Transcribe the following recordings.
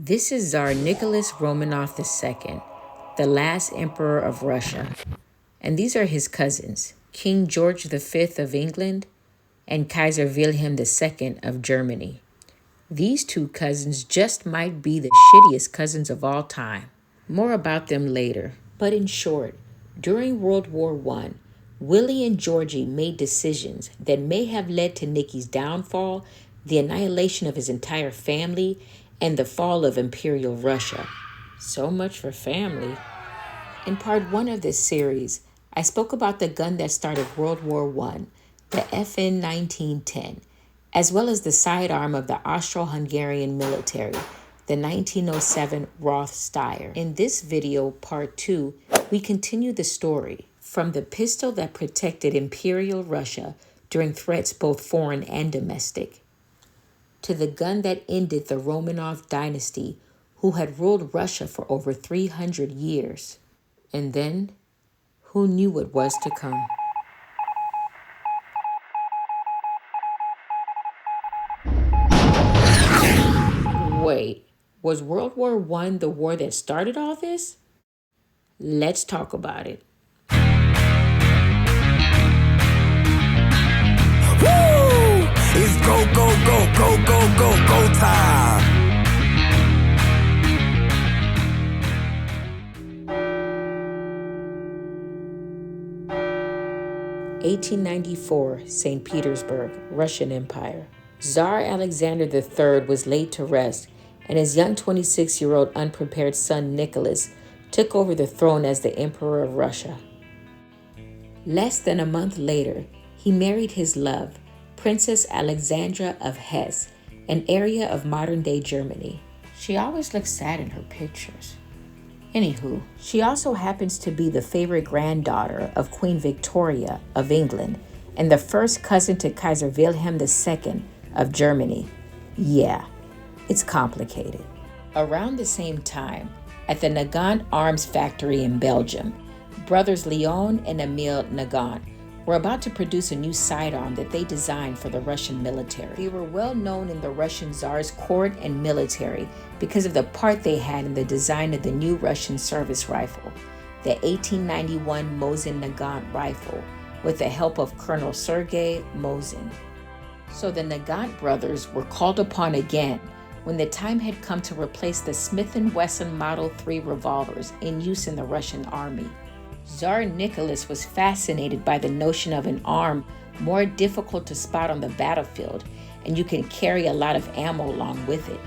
This is Tsar Nicholas Romanov II, the last emperor of Russia. And these are his cousins, King George V of England and Kaiser Wilhelm II of Germany. These two cousins just might be the shittiest cousins of all time. More about them later. But in short, during World War I, Willie and Georgie made decisions that may have led to Nicky's downfall, the annihilation of his entire family, and the fall of Imperial Russia. So much for family. In part 1 of this series, I spoke about the gun that started World War I, the FN 1910, as well as the sidearm of the Austro-Hungarian military, the 1907 Roth Steyr. In this video, part 2, we continue the story from the pistol that protected Imperial Russia during threats both foreign and domestic, to the gun that ended the Romanov dynasty, who had ruled Russia for over 300 years. And then, who knew what was to come? Wait, was World War I the war that started all this? Let's talk about it. Woo! It's go, go, go, go, go, go, go time. 1894, St. Petersburg, Russian Empire. Tsar Alexander III was laid to rest, and his young 26-year-old unprepared son Nicholas took over the throne as the Emperor of Russia. Less than a month later, he married his love, Princess Alexandra of Hesse, an area of modern-day Germany. She always looks sad in her pictures. Anywho, she also happens to be the favorite granddaughter of Queen Victoria of England and the first cousin to Kaiser Wilhelm II of Germany. Yeah, it's complicated. Around the same time, at the Nagant Arms Factory in Belgium, brothers Leon and Emil Nagant were about to produce a new sidearm that they designed for the Russian military. They were well known in the Russian Tsar's court and military because of the part they had in the design of the new Russian service rifle, the 1891 Mosin Nagant rifle, with the help of Colonel Sergei Mosin. So the Nagant brothers were called upon again when the time had come to replace the Smith & Wesson Model 3 revolvers in use in the Russian army. Tsar Nicholas was fascinated by the notion of an arm more difficult to spot on the battlefield, and you can carry a lot of ammo along with it.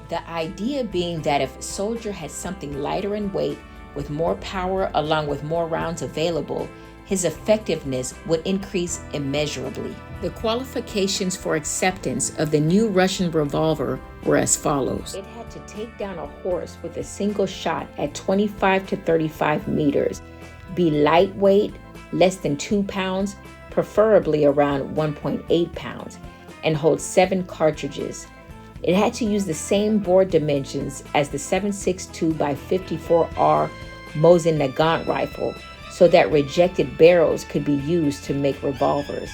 The idea being that if a soldier had something lighter in weight with more power along with more rounds available, his effectiveness would increase immeasurably. The qualifications for acceptance of the new Russian revolver were as follows. It had to take down a horse with a single shot at 25 to 35 meters, be lightweight, less than 2 pounds, preferably around 1.8 pounds, and hold 7 cartridges. It had to use the same bore dimensions as the 7.62 by 54R Mosin Nagant rifle, so that rejected barrels could be used to make revolvers.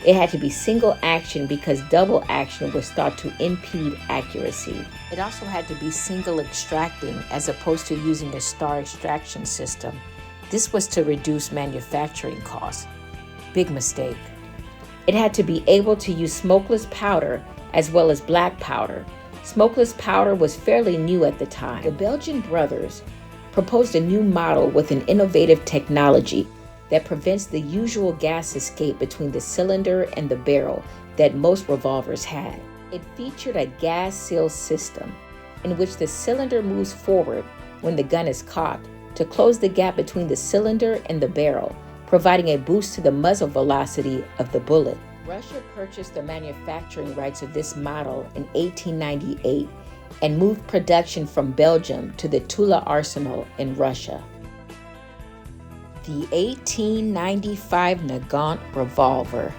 It had to be single action because double action was thought to impede accuracy. It also had to be single extracting as opposed to using a star extraction system. This was to reduce manufacturing costs. Big mistake. It had to be able to use smokeless powder as well as black powder. Smokeless powder was fairly new at the time. The Belgian brothers proposed a new model with an innovative technology that prevents the usual gas escape between the cylinder and the barrel that most revolvers had. It featured a gas seal system in which the cylinder moves forward when the gun is cocked to close the gap between the cylinder and the barrel, providing a boost to the muzzle velocity of the bullet. Russia purchased the manufacturing rights of this model in 1898 and moved production from Belgium to the Tula Arsenal in Russia. The 1895 Nagant Revolver,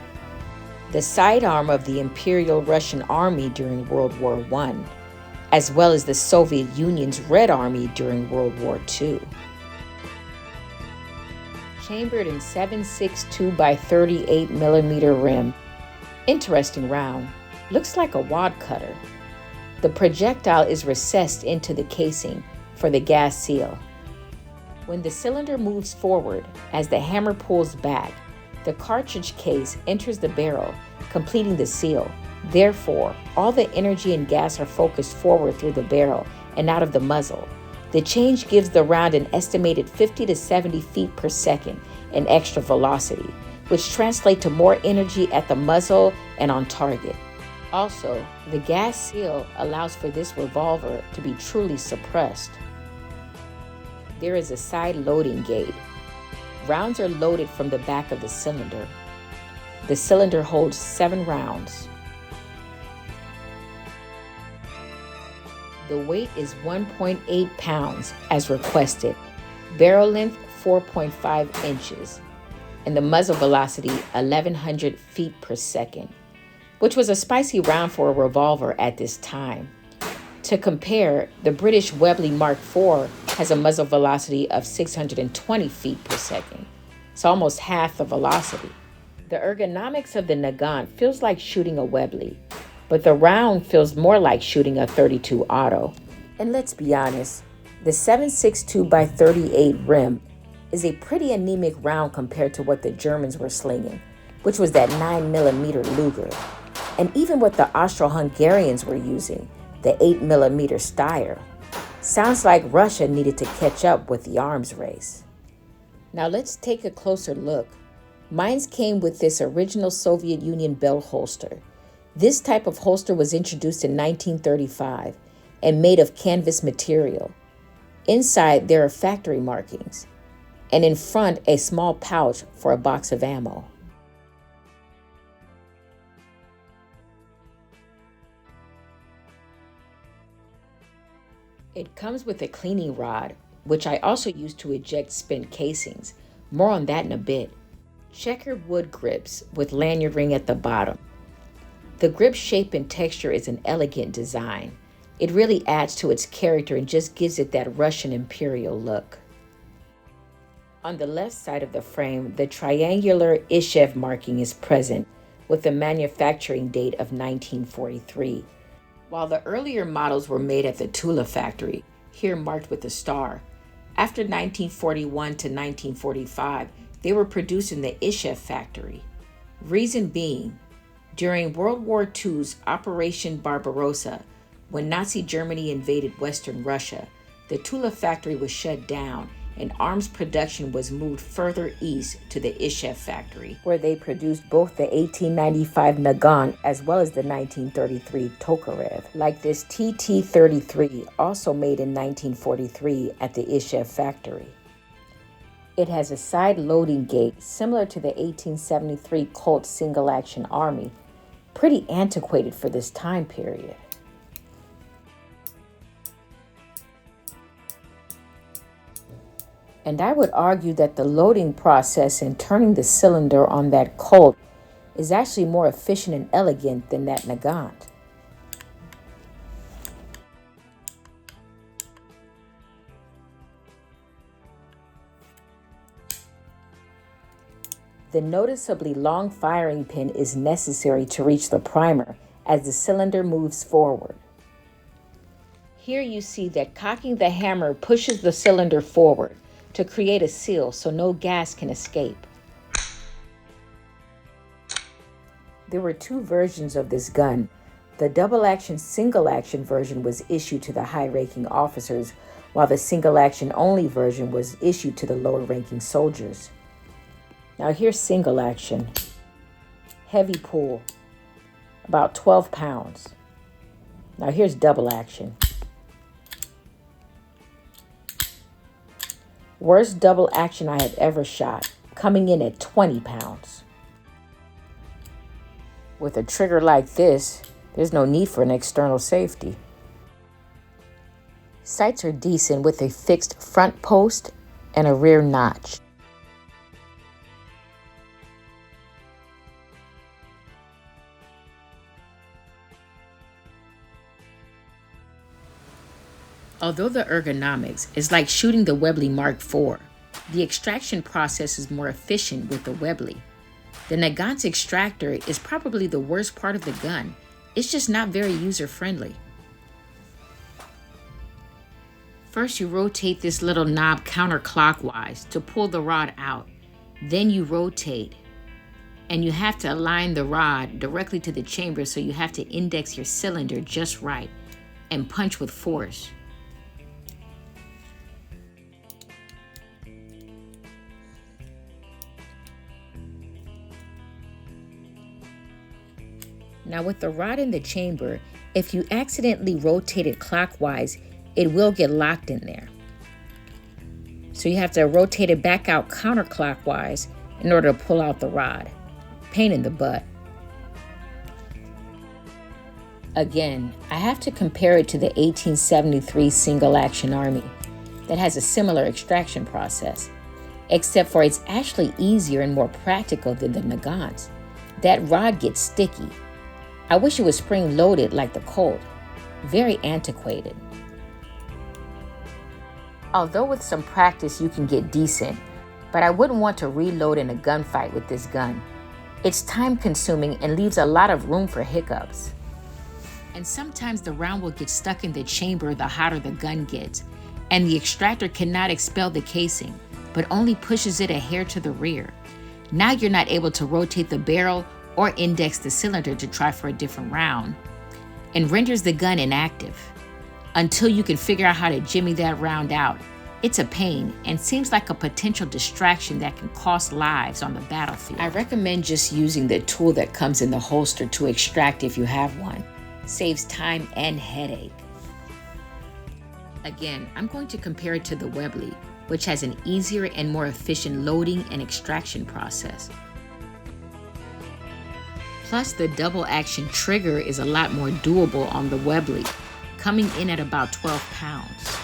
the sidearm of the Imperial Russian Army during World War I, as well as the Soviet Union's Red Army during World War II. Chambered in 7.62 by 38 millimeter rim. Interesting round. Looks like a wad cutter. The projectile is recessed into the casing for the gas seal. When the cylinder moves forward, as the hammer pulls back, the cartridge case enters the barrel, completing the seal. Therefore, all the energy and gas are focused forward through the barrel and out of the muzzle. The change gives the round an estimated 50 to 70 feet per second in extra velocity, which translates to more energy at the muzzle and on target. Also, the gas seal allows for this revolver to be truly suppressed. There is a side loading gate. Rounds are loaded from the back of the cylinder. The cylinder holds 7 rounds. The weight is 1.8 pounds as requested, barrel length 4.5 inches, and the muzzle velocity 1100 feet per second, which was a spicy round for a revolver at this time. To compare, the British Webley Mark IV has a muzzle velocity of 620 feet per second. It's almost half the velocity. The ergonomics of the Nagant feels like shooting a Webley, but the round feels more like shooting a .32 auto. And let's be honest, the 7.62x38 rim is a pretty anemic round compared to what the Germans were slinging, which was that 9mm Luger. And even what the Austro-Hungarians were using, the 8mm Steyr. Sounds like Russia needed to catch up with the arms race. Now let's take a closer look. Mine came with this original Soviet Union belt holster. This type of holster was introduced in 1935 and made of canvas material. Inside there are factory markings, and in front a small pouch for a box of ammo. It comes with a cleaning rod, which I also use to eject spent casings. More on that in a bit. Checkered wood grips with lanyard ring at the bottom. The grip shape and texture is an elegant design. It really adds to its character and just gives it that Russian imperial look. On the left side of the frame, the triangular Ishev marking is present with the manufacturing date of 1943. While the earlier models were made at the Tula factory, here marked with a star, after 1941 to 1945, they were produced in the Ishev factory. Reason being, during World War II's Operation Barbarossa, when Nazi Germany invaded Western Russia, the Tula factory was shut down and arms production was moved further east to the Ishev factory, where they produced both the 1895 Nagant as well as the 1933 Tokarev, like this TT-33, also made in 1943 at the Ishev factory. It has a side loading gate similar to the 1873 Colt single-action Army, pretty antiquated for this time period. And I would argue that the loading process and turning the cylinder on that Colt is actually more efficient and elegant than that Nagant. The noticeably long firing pin is necessary to reach the primer as the cylinder moves forward. Here you see that cocking the hammer pushes the cylinder forward to create a seal so no gas can escape. There were 2 versions of this gun. The double-action single-action version was issued to the high-ranking officers, while the single-action only version was issued to the lower-ranking soldiers. Now here's single-action. Heavy pull, about 12 pounds. Now here's double-action. Worst double action I have ever shot, coming in at 20 pounds. With a trigger like this, there's no need for an external safety. Sights are decent with a fixed front post and a rear notch. Although the ergonomics is like shooting the Webley Mark IV, the extraction process is more efficient with the Webley. The Nagant's extractor is probably the worst part of the gun. It's just not very user-friendly. First, you rotate this little knob counterclockwise to pull the rod out. Then you rotate, and you have to align the rod directly to the chamber, so you have to index your cylinder just right and punch with force. Now with the rod in the chamber, if you accidentally rotate it clockwise, it will get locked in there. So you have to rotate it back out counterclockwise in order to pull out the rod. Pain in the butt. Again, I have to compare it to the 1873 single action army that has a similar extraction process, except for it's actually easier and more practical than the Nagants. That rod gets sticky. I wish it was spring-loaded like the Colt. Very antiquated. Although with some practice you can get decent, but I wouldn't want to reload in a gunfight with this gun. It's time-consuming and leaves a lot of room for hiccups. And sometimes the round will get stuck in the chamber the hotter the gun gets, and the extractor cannot expel the casing, but only pushes it a hair to the rear. Now you're not able to rotate the barrel or index the cylinder to try for a different round, and renders the gun inactive. Until you can figure out how to jimmy that round out, it's a pain and seems like a potential distraction that can cost lives on the battlefield. I recommend just using the tool that comes in the holster to extract if you have one. Saves time and headache. Again, I'm going to compare it to the Webley, which has an easier and more efficient loading and extraction process. Plus, the double action trigger is a lot more doable on the Webley, coming in at about 12 pounds.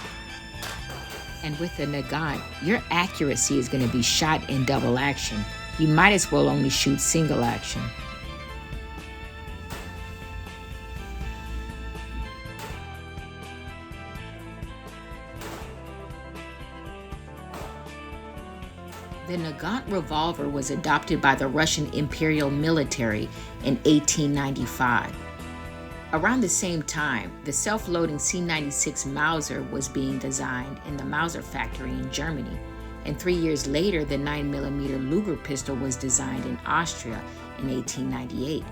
And with the Nagant, your accuracy is going to be shot in double action. You might as well only shoot single action. The Nagant Revolver was adopted by the Russian Imperial military in 1895. Around the same time, the self-loading C96 Mauser was being designed in the Mauser factory in Germany, and 3 years later, the 9mm Luger pistol was designed in Austria in 1898.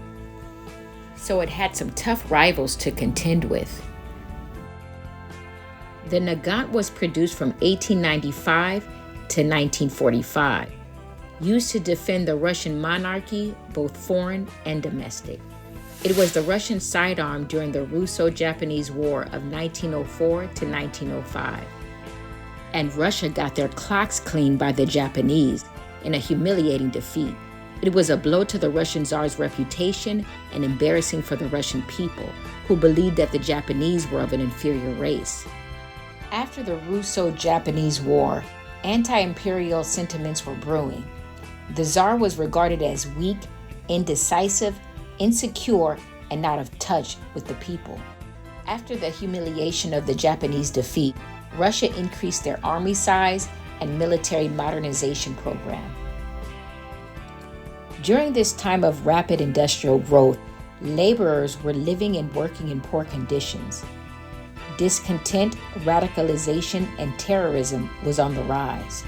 So it had some tough rivals to contend with. The Nagant was produced from 1895 to 1945, used to defend the Russian monarchy, both foreign and domestic. It was the Russian sidearm during the Russo-Japanese War of 1904 to 1905. And Russia got their clocks cleaned by the Japanese in a humiliating defeat. It was a blow to the Russian Tsar's reputation and embarrassing for the Russian people, who believed that the Japanese were of an inferior race. After the Russo-Japanese War, anti-imperial sentiments were brewing. The Tsar was regarded as weak, indecisive, insecure, and out of touch with the people. After the humiliation of the Japanese defeat, Russia increased their army size and military modernization program. During this time of rapid industrial growth, laborers were living and working in poor conditions. Discontent, radicalization, and terrorism was on the rise.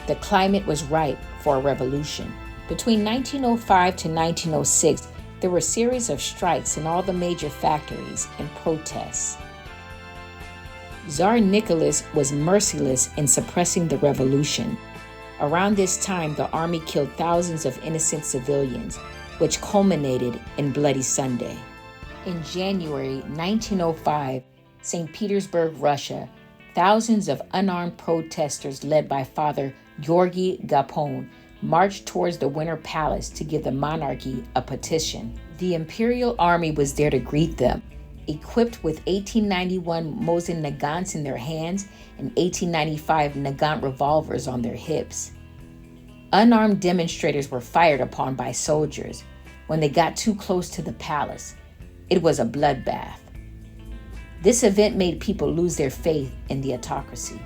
The climate was ripe for a revolution. Between 1905 to 1906, there were a series of strikes in all the major factories and protests. Tsar Nicholas was merciless in suppressing the revolution. Around this time, the army killed thousands of innocent civilians, which culminated in Bloody Sunday. In January 1905, St. Petersburg, Russia, thousands of unarmed protesters led by Father Georgy Gapon marched towards the Winter Palace to give the monarchy a petition. The Imperial Army was there to greet them, equipped with 1891 Mosin Nagants in their hands and 1895 Nagant Revolvers on their hips. Unarmed demonstrators were fired upon by soldiers when they got too close to the palace. It was a bloodbath. This event made people lose their faith in the autocracy.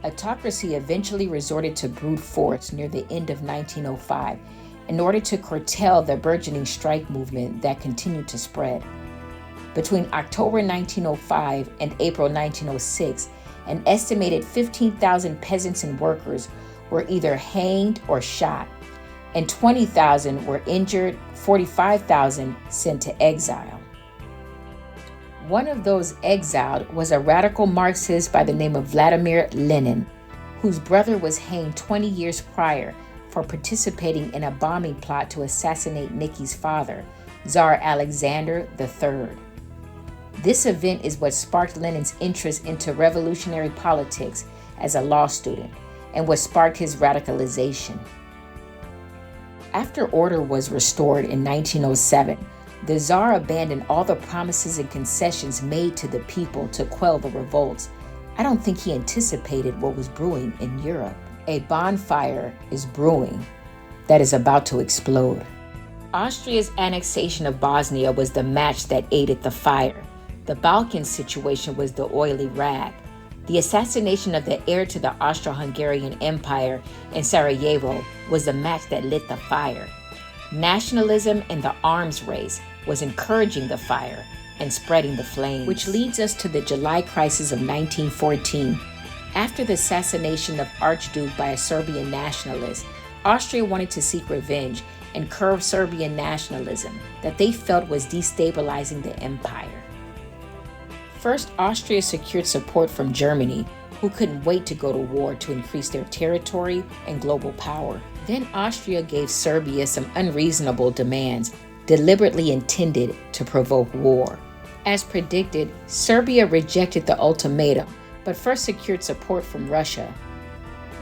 Autocracy eventually resorted to brute force near the end of 1905 in order to curtail the burgeoning strike movement that continued to spread. Between October 1905 and April 1906, an estimated 15,000 peasants and workers were either hanged or shot, and 20,000 were injured, 45,000 sent to exile. One of those exiled was a radical Marxist by the name of Vladimir Lenin, whose brother was hanged 20 years prior for participating in a bombing plot to assassinate Nicky's father, Tsar Alexander III. This event is what sparked Lenin's interest into revolutionary politics as a law student and what sparked his radicalization. After order was restored in 1907, the Tsar abandoned all the promises and concessions made to the people to quell the revolts. I don't think he anticipated what was brewing in Europe. A bonfire is brewing that is about to explode. Austria's annexation of Bosnia was the match that aided the fire. The Balkan situation was the oily rag. The assassination of the heir to the Austro-Hungarian Empire in Sarajevo was the match that lit the fire. Nationalism and the arms race was encouraging the fire and spreading the flames. Which leads us to the July crisis of 1914. After the assassination of Archduke by a Serbian nationalist, Austria wanted to seek revenge and curb Serbian nationalism that they felt was destabilizing the empire. First, Austria secured support from Germany, who couldn't wait to go to war to increase their territory and global power. Then Austria gave Serbia some unreasonable demands, deliberately intended to provoke war. As predicted, Serbia rejected the ultimatum, but first secured support from Russia.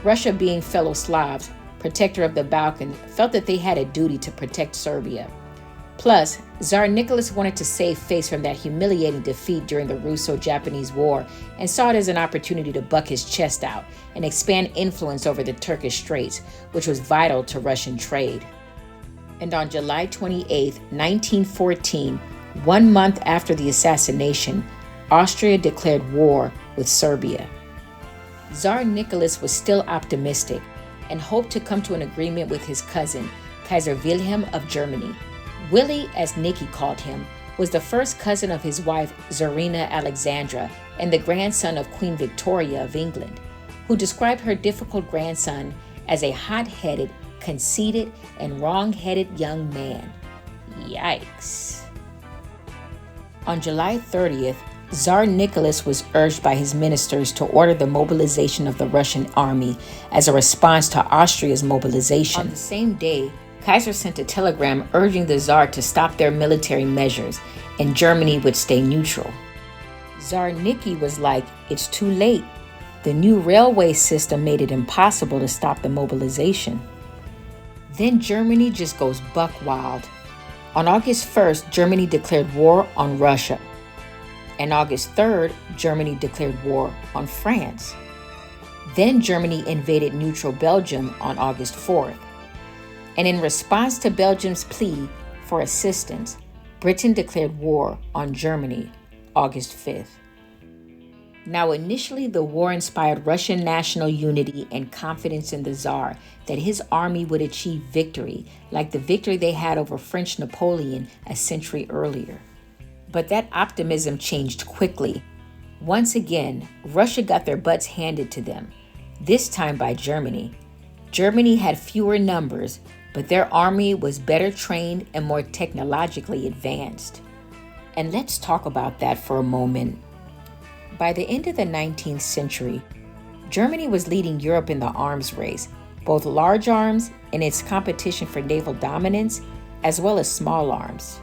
Russia, being fellow Slavs, protector of the Balkans, felt that they had a duty to protect Serbia. Plus, Tsar Nicholas wanted to save face from that humiliating defeat during the Russo-Japanese War and saw it as an opportunity to buck his chest out and expand influence over the Turkish Straits, which was vital to Russian trade. And on July 28, 1914, 1 month after the assassination, Austria declared war with Serbia. Tsar Nicholas was still optimistic and hoped to come to an agreement with his cousin, Kaiser Wilhelm of Germany. Willie, as Nicky called him, was the first cousin of his wife Tsarina Alexandra and the grandson of Queen Victoria of England, who described her difficult grandson as a hot-headed, conceited, and wrong-headed young man. Yikes. On July 30th, Tsar Nicholas was urged by his ministers to order the mobilization of the Russian army as a response to Austria's mobilization. On the same day, Kaiser sent a telegram urging the Tsar to stop their military measures and Germany would stay neutral. Tsar Nicky was like, it's too late. The new railway system made it impossible to stop the mobilization. Then Germany just goes buck wild. On August 1st, Germany declared war on Russia. And August 3rd, Germany declared war on France. Then Germany invaded neutral Belgium on August 4th. And in response to Belgium's plea for assistance, Britain declared war on Germany August 5th. Now, initially, the war inspired Russian national unity and confidence in the Tsar that his army would achieve victory, like the victory they had over French Napoleon a century earlier. But that optimism changed quickly. Once again, Russia got their butts handed to them, this time by Germany. Germany had fewer numbers, but their army was better trained and more technologically advanced. And let's talk about that for a moment. By the end of the 19th century, Germany was leading Europe in the arms race, both large arms and its competition for naval dominance, as well as small arms.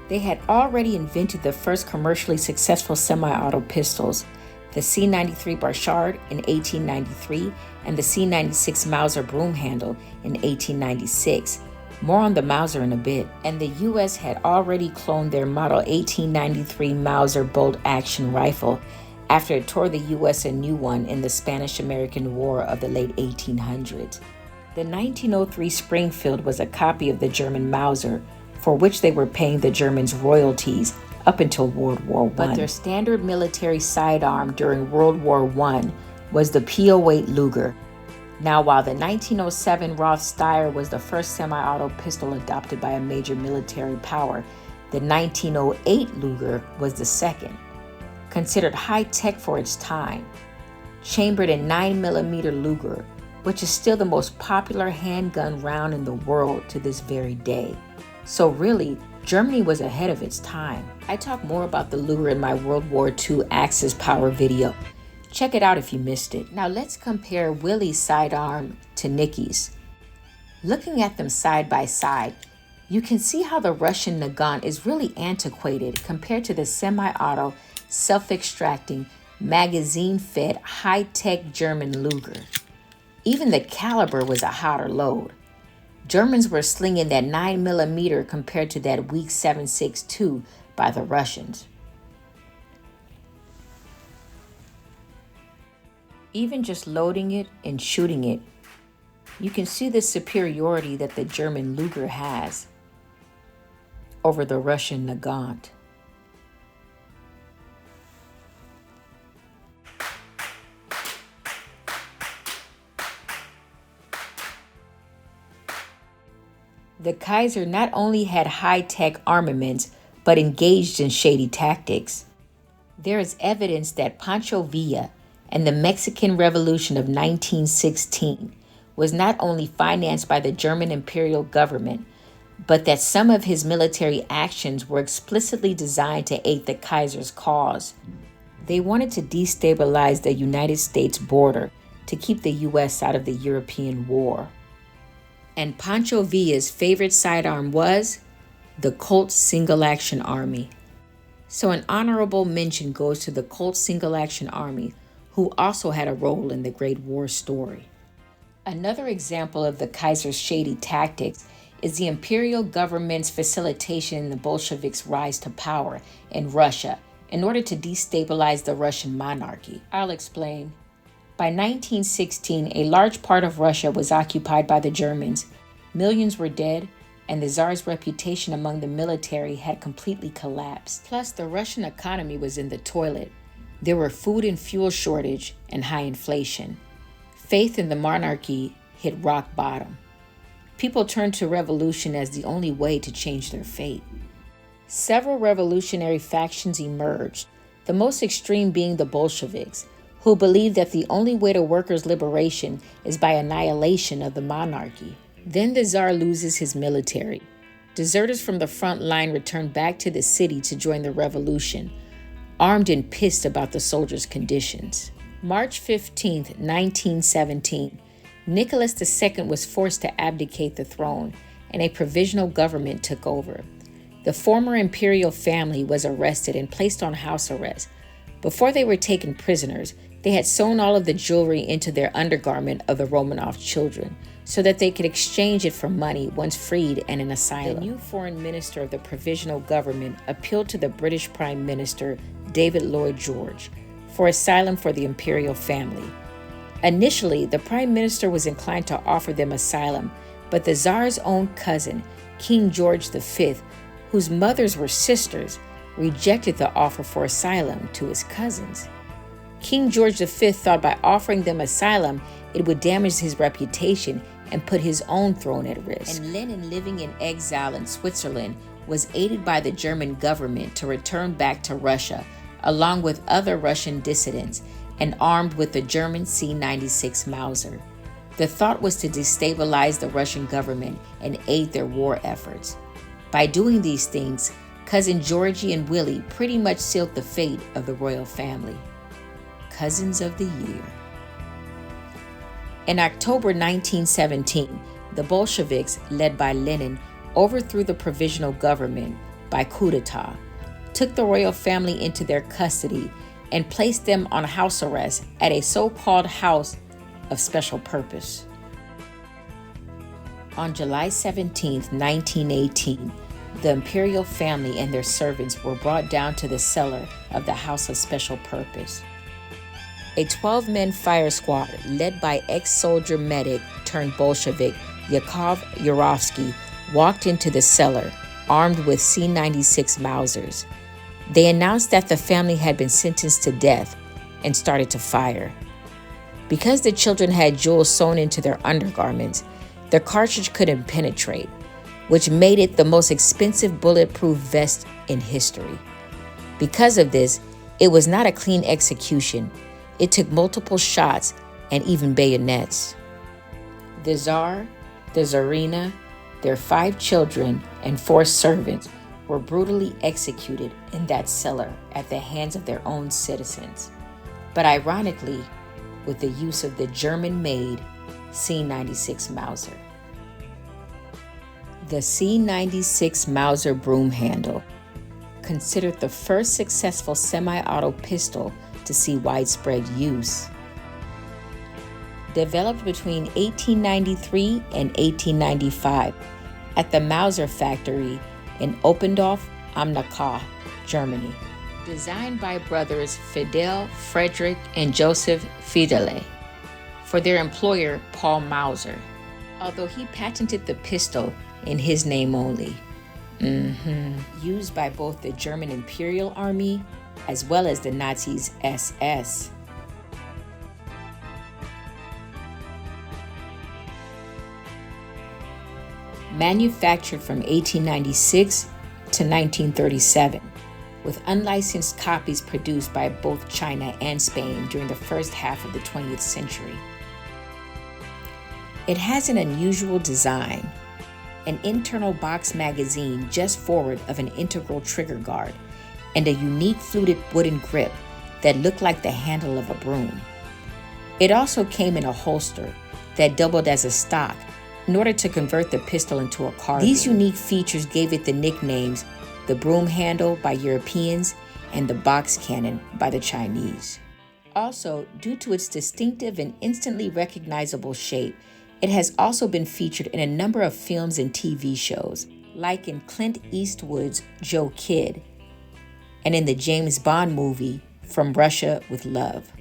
They had already invented the first commercially successful semi-auto pistols, the C93 Barchard in 1893 and the C96 Mauser Broomhandle in 1896. More on the Mauser in a bit. And the US had already cloned their Model 1893 Mauser bolt-action rifle after it tore the US a new one in the Spanish-American War of the late 1800s. The 1903 Springfield was a copy of the German Mauser, for which they were paying the Germans royalties up until World War I. But their standard military sidearm during World War I was the .08 Luger. Now, while the 1907 Roth Steyr was the first semi-auto pistol adopted by a major military power, the 1908 Luger was the second. Considered high-tech for its time, chambered in 9mm Luger, which is still the most popular handgun round in the world to this very day. So really, Germany was ahead of its time. I talk more about the Luger in my World War II Axis Power video. Check it out if you missed it. Now let's compare Willie's sidearm to Nicky's. Looking at them side by side, you can see how the Russian Nagant is really antiquated compared to the semi-auto, self-extracting, magazine-fed, high-tech German Luger. Even the caliber was a hotter load. Germans were slinging that 9mm compared to that weak 7.62 by the Russians. Even just loading it and shooting it, you can see the superiority that the German Luger has over the Russian Nagant. The Kaiser not only had high-tech armaments, but engaged in shady tactics. There is evidence that Pancho Villa and the Mexican Revolution of 1916 was not only financed by the German imperial government, but that some of his military actions were explicitly designed to aid the Kaiser's cause. They wanted to destabilize the United States border to keep the U.S. out of the European war. And Pancho Villa's favorite sidearm was the Colt Single Action Army. So an honorable mention goes to the Colt Single Action Army, who also had a role in the Great War story. Another example of the Kaiser's shady tactics is the imperial government's facilitation in the Bolsheviks' rise to power in Russia in order to destabilize the Russian monarchy. I'll explain. By 1916, a large part of Russia was occupied by the Germans. Millions were dead, and the Tsar's reputation among the military had completely collapsed. Plus, the Russian economy was in the toilet. There were food and fuel shortage and high inflation. Faith in the monarchy hit rock bottom. People turned to revolution as the only way to change their fate. Several revolutionary factions emerged, the most extreme being the Bolsheviks, who believed that the only way to workers' liberation is by annihilation of the monarchy. Then the Tsar loses his military. Deserters from the front line return back to the city to join the revolution, armed and pissed about the soldiers' conditions. March 15, 1917, Nicholas II was forced to abdicate the throne, and a provisional government took over. The former imperial family was arrested and placed on house arrest. Before they were taken prisoners, they had sewn all of the jewelry into their undergarment of the Romanov children so that they could exchange it for money once freed and in asylum. The new foreign minister of the provisional government appealed to the British Prime Minister, David Lloyd George, for asylum for the imperial family. Initially, the Prime Minister was inclined to offer them asylum, but the Tsar's own cousin, King George V, whose mothers were sisters, rejected the offer for asylum to his cousins. King George V thought by offering them asylum, it would damage his reputation and put his own throne at risk. And Lenin, living in exile in Switzerland, was aided by the German government to return back to Russia, along with other Russian dissidents, and armed with the German C96 Mauser. The thought was to destabilize the Russian government and aid their war efforts. By doing these things, Cousin Georgie and Willie pretty much sealed the fate of the royal family. Cousins of the Year. In October 1917, the Bolsheviks, led by Lenin, overthrew the provisional government by coup d'etat, took the royal family into their custody, and placed them on house arrest at a so-called house of special purpose. On July 17, 1918, the imperial family and their servants were brought down to the cellar of the house of special purpose. A 12-man fire squad led by ex-soldier medic turned Bolshevik Yakov Yurovsky walked into the cellar, armed with C96 Mausers. They announced that the family had been sentenced to death and started to fire. Because the children had jewels sewn into their undergarments, the cartridge couldn't penetrate, which made it the most expensive bulletproof vest in history. Because of this, it was not a clean execution. It took multiple shots and even bayonets. The Tsar, the Tsarina, their 5 children, and 4 servants were brutally executed in that cellar at the hands of their own citizens, but ironically, with the use of the German-made C96 Mauser. The C96 Mauser Broomhandle, considered the first successful semi-auto pistol to see widespread use. Developed between 1893 and 1895 at the Mauser factory in Oppendorf am Neckar, Germany. Designed by brothers Fidel, Frederick, and Joseph Fiedele for their employer Paul Mauser, although he patented the pistol in his name only. Used by both the German Imperial Army as well as the Nazis' SS. Manufactured from 1896 to 1937, with unlicensed copies produced by both China and Spain during the first half of the 20th century. It has an unusual design, an internal box magazine just forward of an integral trigger guard, and a unique fluted wooden grip that looked like the handle of a broom. It also came in a holster that doubled as a stock in order to convert the pistol into a carbine. These unique features gave it the nicknames the broom handle by Europeans and the box cannon by the Chinese. Also, due to its distinctive and instantly recognizable shape, it has also been featured in a number of films and TV shows, like in Clint Eastwood's Joe Kidd, and in the James Bond movie From Russia with Love.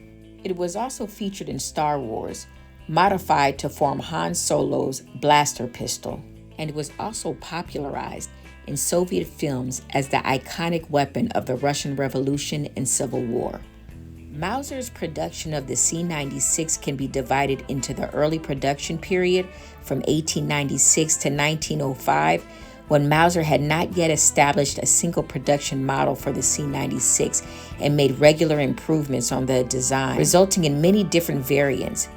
It was also featured in Star Wars, modified to form Han Solo's blaster pistol, and it was also popularized in Soviet films as the iconic weapon of the Russian Revolution and Civil War. Mauser's production of the C96 can be divided into the early production period from 1896 to 1905, when Mauser had not yet established a single production model for the C96 and made regular improvements on the design, resulting in many different variants,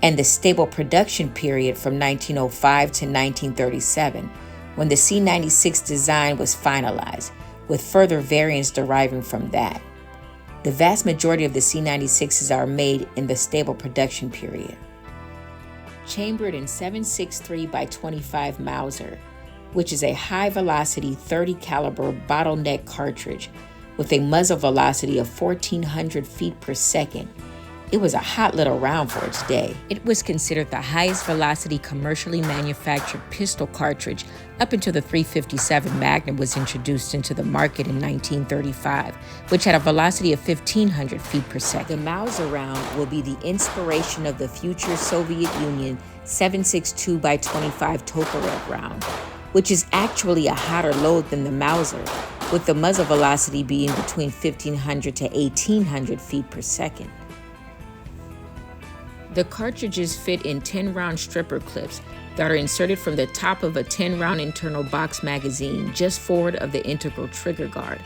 and the stable production period from 1905 to 1937, when the C96 design was finalized, with further variants deriving from that. The vast majority of the C96s are made in the stable production period. Chambered in 7.63 by 25 Mauser, which is a high-velocity 30 caliber bottleneck cartridge with a muzzle velocity of 1,400 feet per second, it was a hot little round for its day. It was considered the highest velocity commercially manufactured pistol cartridge up until the .357 Magnum was introduced into the market in 1935, which had a velocity of 1,500 feet per second. The Mauser round will be the inspiration of the future Soviet Union 7.62 by 25 Tokarev round, which is actually a hotter load than the Mauser, with the muzzle velocity being between 1,500 to 1,800 feet per second. The cartridges fit in 10-round stripper clips that are inserted from the top of a 10-round internal box magazine just forward of the integral trigger guard.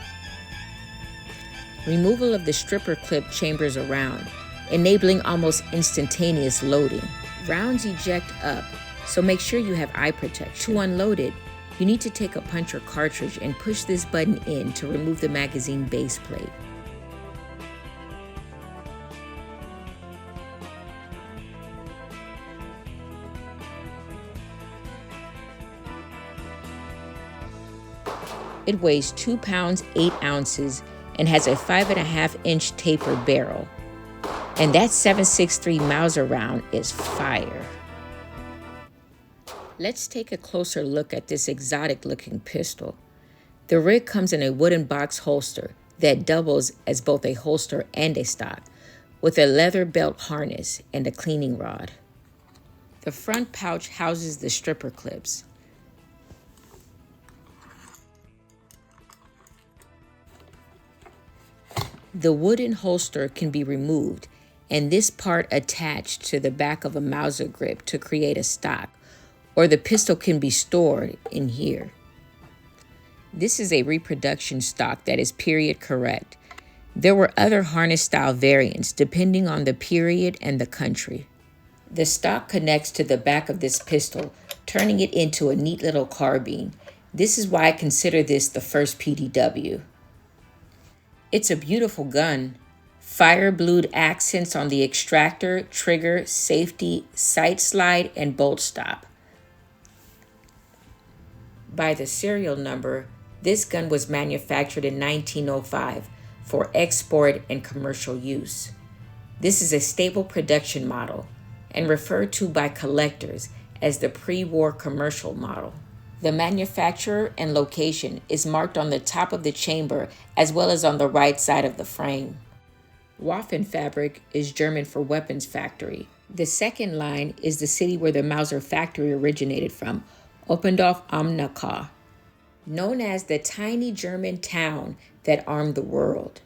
Removal of the stripper clip chambers a round, enabling almost instantaneous loading. Rounds eject up, so make sure you have eye protection. To unload it, you need to take a puncher cartridge and push this button in to remove the magazine base plate. It weighs 2 pounds, 8 ounces, and has a 5.5-inch taper barrel. And that 7.63 Mauser round is fire. Let's take a closer look at this exotic-looking pistol. The rig comes in a wooden box holster that doubles as both a holster and a stock, with a leather belt harness and a cleaning rod. The front pouch houses the stripper clips. The wooden holster can be removed, and this part attached to the back of a Mauser grip to create a stock, or the pistol can be stored in here. This is a reproduction stock that is period correct. There were other harness-style variants depending on the period and the country. The stock connects to the back of this pistol, turning it into a neat little carbine. This is why I consider this the first PDW. It's a beautiful gun. Fire-blued accents on the extractor, trigger, safety, sight slide, and bolt stop. By the serial number, this gun was manufactured in 1905 for export and commercial use. This is a stable production model and referred to by collectors as the pre-war commercial model. The manufacturer and location is marked on the top of the chamber as well as on the right side of the frame. Waffenfabrik is German for weapons factory. The second line is the city where the Mauser factory originated from, Oppendorf am Neckar, known as the tiny German town that armed the world.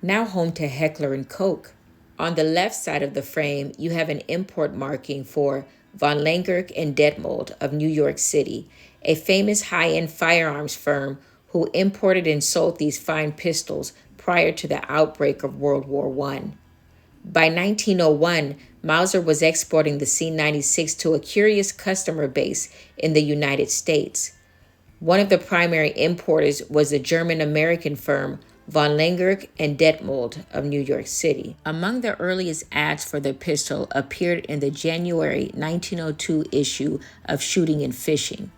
Now home to Heckler & Koch. On the left side of the frame, you have an import marking for von Lengerk and Detmold of New York City, a famous high-end firearms firm who imported and sold these fine pistols prior to the outbreak of World War I. By 1901, Mauser was exporting the C96 to a curious customer base in the United States. One of the primary importers was the German-American firm von Lengerk and Detmold of New York City. Among the earliest ads for the pistol appeared in the January 1902 issue of Shooting and Fishing.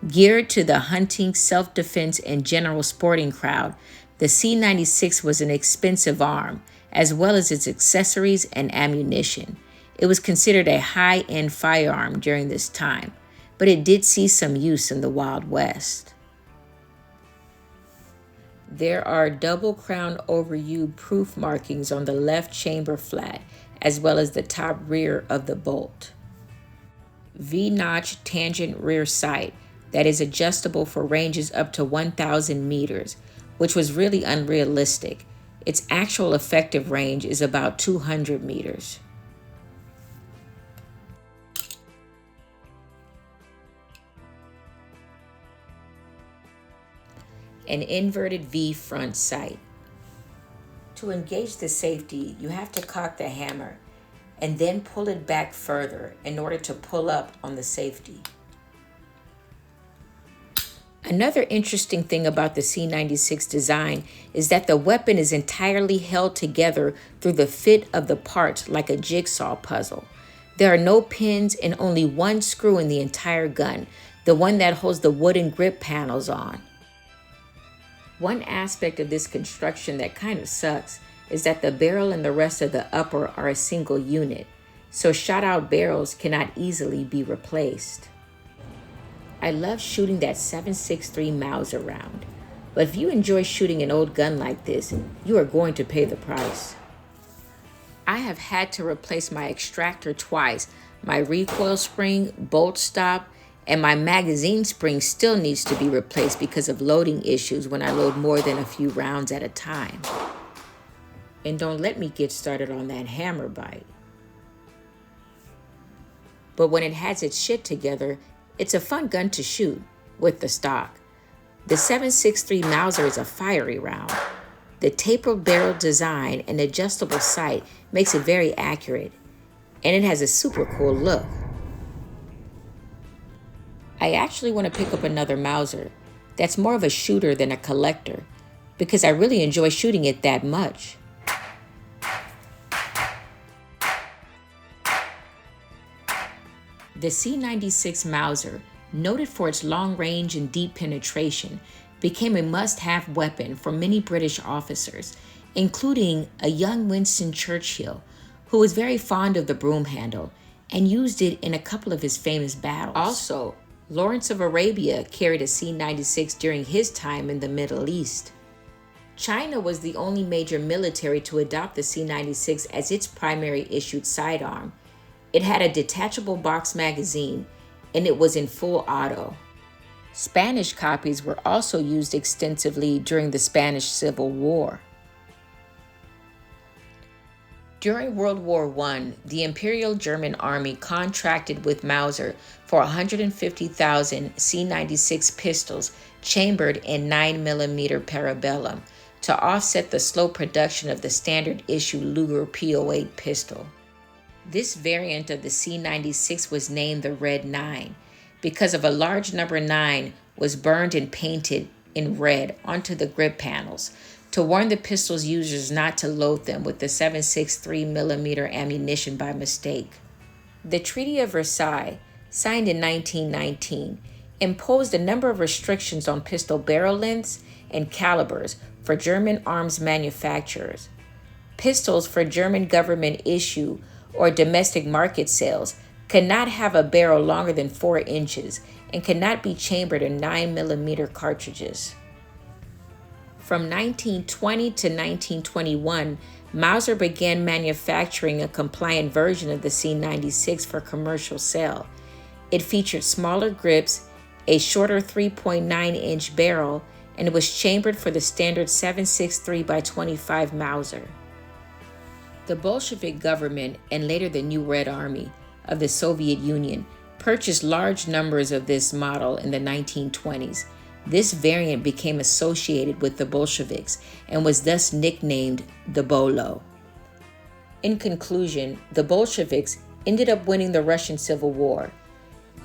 Geared to the hunting, self-defense, and general sporting crowd, the C96 was an expensive arm, as well as its accessories and ammunition. It was considered a high-end firearm during this time, but it did see some use in the Wild West. There are double crown over-U proof markings on the left chamber flat, as well as the top rear of the bolt. V-notch tangent rear sight that is adjustable for ranges up to 1,000 meters, which was really unrealistic. Its actual effective range is about 200 meters. An inverted V front sight. To engage the safety, you have to cock the hammer and then pull it back further in order to pull up on the safety. Another interesting thing about the C96 design is that the weapon is entirely held together through the fit of the parts like a jigsaw puzzle. There are no pins and only one screw in the entire gun, the one that holds the wooden grip panels on. One aspect of this construction that kind of sucks is that the barrel and the rest of the upper are a single unit, so shot-out barrels cannot easily be replaced. I love shooting that 7.63 Mauser round, but if you enjoy shooting an old gun like this, you are going to pay the price. I have had to replace my extractor twice. My recoil spring, bolt stop, and my magazine spring still needs to be replaced because of loading issues when I load more than a few rounds at a time. And don't let me get started on that hammer bite. But when it has its shit together, it's a fun gun to shoot with the stock. The 7.63 Mauser is a fiery round. The tapered barrel design and adjustable sight makes it very accurate, and it has a super cool look. I actually want to pick up another Mauser that's more of a shooter than a collector because I really enjoy shooting it that much. The C96 Mauser, noted for its long range and deep penetration, became a must-have weapon for many British officers, including a young Winston Churchill, who was very fond of the broomhandle and used it in a couple of his famous battles. Also, Lawrence of Arabia carried a C96 during his time in the Middle East. China was the only major military to adopt the C96 as its primary issued sidearm. It had a detachable box magazine, and it was in full auto. Spanish copies were also used extensively during the Spanish Civil War. During World War I, the Imperial German Army contracted with Mauser for 150,000 C96 pistols chambered in 9mm parabellum to offset the slow production of the standard issue Luger P08 pistol. This variant of the C96 was named the Red 9 because of a large number 9 was burned and painted in red onto the grip panels to warn the pistol's users not to load them with the 7.63mm ammunition by mistake. The Treaty of Versailles, signed in 1919, imposed a number of restrictions on pistol barrel lengths and calibers for German arms manufacturers. Pistols for German government issue or domestic market sales cannot have a barrel longer than 4 inches and cannot be chambered in 9mm cartridges. From 1920 to 1921, Mauser began manufacturing a compliant version of the C96 for commercial sale. It featured smaller grips, a shorter 3.9-inch barrel, and it was chambered for the standard 7.63x25 Mauser. The Bolshevik government and later the New Red Army of the Soviet Union purchased large numbers of this model in the 1920s. This variant became associated with the Bolsheviks and was thus nicknamed the Bolo. In conclusion, the Bolsheviks ended up winning the Russian Civil War,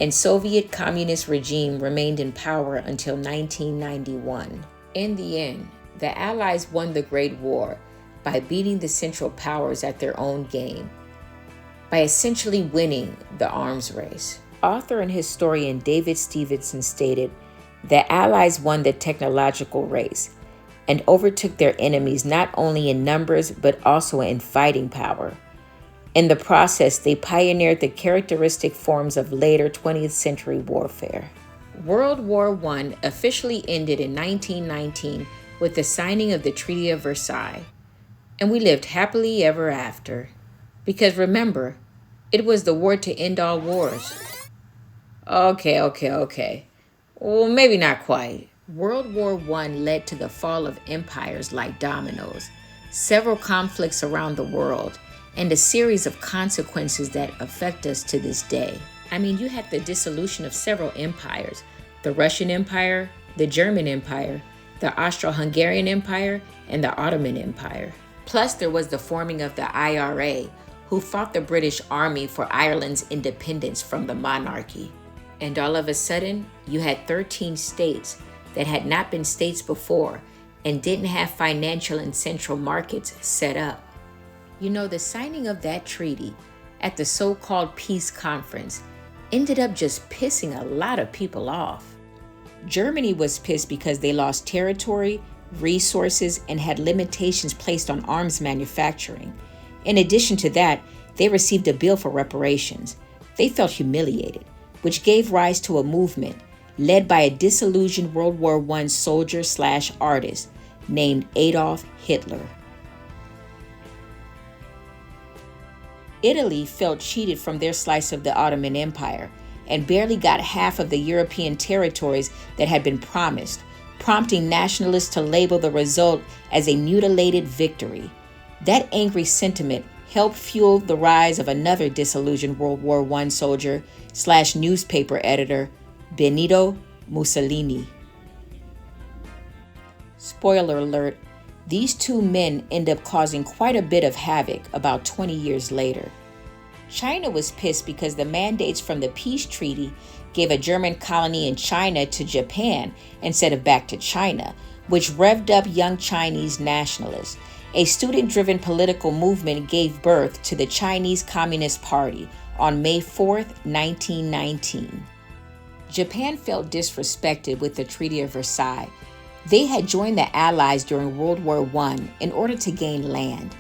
and Soviet communist regime remained in power until 1991. In the end, the Allies won the Great War by beating the Central Powers at their own game, by essentially winning the arms race. Author and historian David Stevenson stated, "The Allies won the technological race and overtook their enemies not only in numbers but also in fighting power. In the process, they pioneered the characteristic forms of later 20th century warfare." World War I officially ended in 1919 with the signing of the Treaty of Versailles, and we lived happily ever after. Because remember, it was the war to end all wars. Okay. Well, maybe not quite. World War I led to the fall of empires like dominoes, several conflicts around the world, and a series of consequences that affect us to this day. I mean, you had the dissolution of several empires: the Russian Empire, the German Empire, the Austro-Hungarian Empire, and the Ottoman Empire. Plus, there was the forming of the IRA, who fought the British Army for Ireland's independence from the monarchy. And all of a sudden, you had 13 states that had not been states before and didn't have financial and central markets set up. You know, the signing of that treaty at the so-called peace conference ended up just pissing a lot of people off. Germany was pissed because they lost territory, resources, and had limitations placed on arms manufacturing. In addition to that, they received a bill for reparations. They felt humiliated, which gave rise to a movement led by a disillusioned World War I soldier/artist named Adolf Hitler. Italy felt cheated from their slice of the Ottoman Empire and barely got half of the European territories that had been promised, prompting nationalists to label the result as a mutilated victory. That angry sentiment helped fuel the rise of another disillusioned World War I soldier/newspaper editor, Benito Mussolini. Spoiler alert, these two men end up causing quite a bit of havoc about 20 years later. China was pissed because the mandates from the peace treaty gave a German colony in China to Japan instead of back to China, which revved up young Chinese nationalists. A student-driven political movement gave birth to the Chinese Communist Party on May 4, 1919. Japan felt disrespected with the Treaty of Versailles. They had joined the Allies during World War I in order to gain land,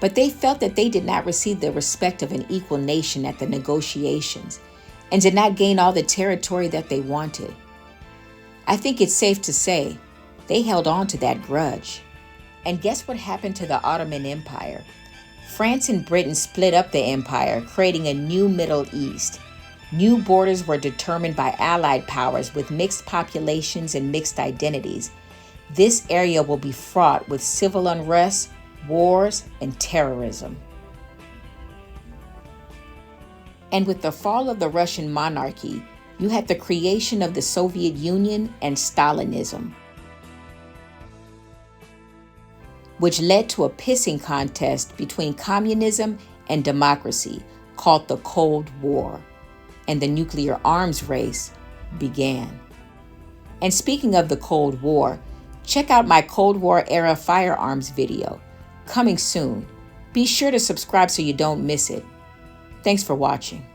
but they felt that they did not receive the respect of an equal nation at the negotiations and did not gain all the territory that they wanted. I think it's safe to say they held on to that grudge. And guess what happened to the Ottoman Empire? France and Britain split up the empire, creating a new Middle East. New borders were determined by allied powers with mixed populations and mixed identities. This area will be fraught with civil unrest, wars, and terrorism. And with the fall of the Russian monarchy, you had the creation of the Soviet Union and Stalinism. which led to a pissing contest between communism and democracy called the Cold War, and the nuclear arms race began. And speaking of the Cold War, check out my Cold War era firearms video, coming soon. Be sure to subscribe so you don't miss it. Thanks for watching.